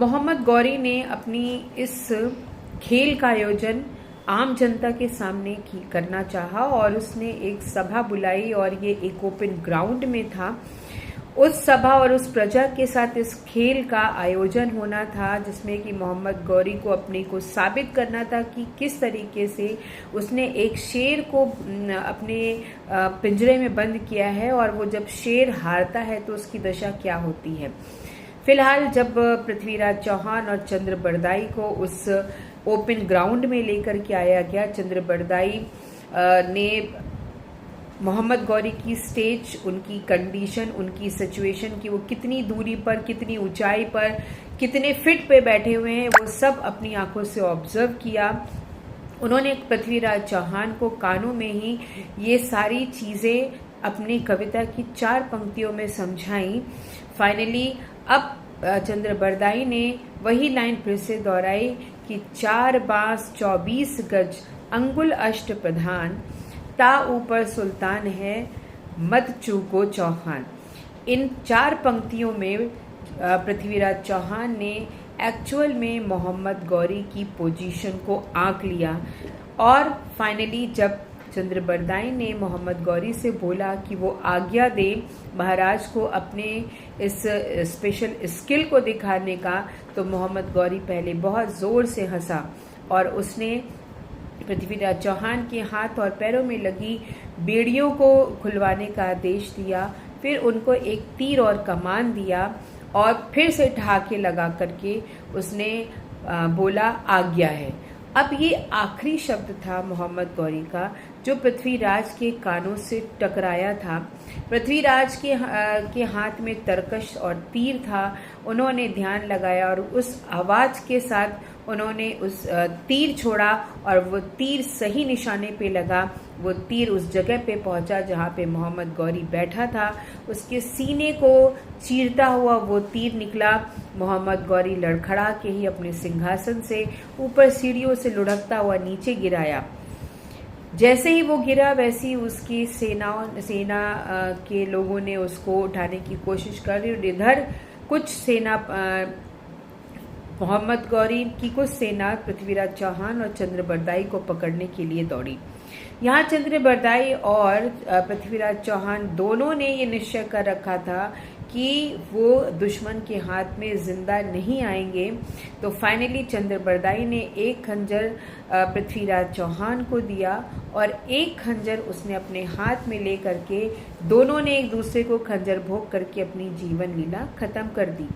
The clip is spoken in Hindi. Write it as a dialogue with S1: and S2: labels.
S1: मोहम्मद गौरी ने अपनी इस खेल का आयोजन आम जनता के सामने करना चाहा और उसने एक सभा बुलाई और ये एक ओपन ग्राउंड में था। उस सभा और उस प्रजा के साथ इस खेल का आयोजन होना था जिसमें कि मोहम्मद गौरी को अपने को साबित करना था कि किस तरीके से उसने एक शेर को अपने पिंजरे में बंद किया है और वो जब शेर हारता है तो उसकी दशा क्या होती है। फिलहाल जब पृथ्वीराज चौहान और चंद्र बरदाई को उस ओपन ग्राउंड में लेकर के आया गया, चंद्र बरदाई ने मोहम्मद गौरी की स्टेज, उनकी कंडीशन, उनकी सिचुएशन की वो कितनी दूरी पर, कितनी ऊंचाई पर, कितने फिट पे बैठे हुए हैं, वो सब अपनी आंखों से ऑब्जर्व किया। उन्होंने पृथ्वीराज चौहान को कानों में ही ये सारी चीज़ें अपनी कविता की 4 पंक्तियों में समझाई। फाइनली अब चंद्र बरदाई ने वही लाइन फिर से दोहराई कि 4 बांस 24 गज अंगुल अष्ट प्रधान, ता ऊपर सुल्तान है मत चूको चौहान। इन 4 पंक्तियों में पृथ्वीराज चौहान ने एक्चुअल में मोहम्मद गौरी की पोजीशन को आंक लिया और फाइनली जब चंद्र बरदाई ने मोहम्मद गौरी से बोला कि वो आज्ञा दे महाराज को अपने इस स्पेशल स्किल को दिखाने का, तो मोहम्मद गौरी पहले बहुत ज़ोर से हंसा और उसने पृथ्वीराज चौहान के हाथ और पैरों में लगी बेड़ियों को खुलवाने का आदेश दिया। फिर उनको एक तीर और कमान दिया और फिर से ठहाके लगा करके उसने बोला आज्ञा है। अब ये आखिरी शब्द था मोहम्मद गौरी का जो पृथ्वीराज के कानों से टकराया था। पृथ्वीराज के हाथ में तरकश और तीर था। उन्होंने ध्यान लगाया और उस आवाज़ के साथ उन्होंने उस तीर छोड़ा और वो तीर सही निशाने पे लगा। वो तीर उस जगह पे पहुंचा जहाँ पे मोहम्मद गौरी बैठा था। उसके सीने को चीरता हुआ वो तीर निकला। मोहम्मद गौरी लड़खड़ा के ही अपने सिंहासन से ऊपर सीढ़ियों से लुढ़कता हुआ नीचे गिराया। जैसे ही वो गिरा वैसे ही उसकी सेना के लोगों ने उसको उठाने की कोशिश कर रही और इधर कुछ सेना मोहम्मद गौरी की कुछ सेना पृथ्वीराज चौहान और चंद्र बरदाई को पकड़ने के लिए दौड़ी। यहाँ चंद्र बरदाई और पृथ्वीराज चौहान दोनों ने ये निश्चय कर रखा था कि वो दुश्मन के हाथ में जिंदा नहीं आएंगे। तो फाइनली चंद्र बरदाई ने एक खंजर पृथ्वीराज चौहान को दिया और एक खंजर उसने अपने हाथ में ले करके दोनों ने एक दूसरे को खंजर भोग करके अपनी जीवन लीला खत्म कर दी।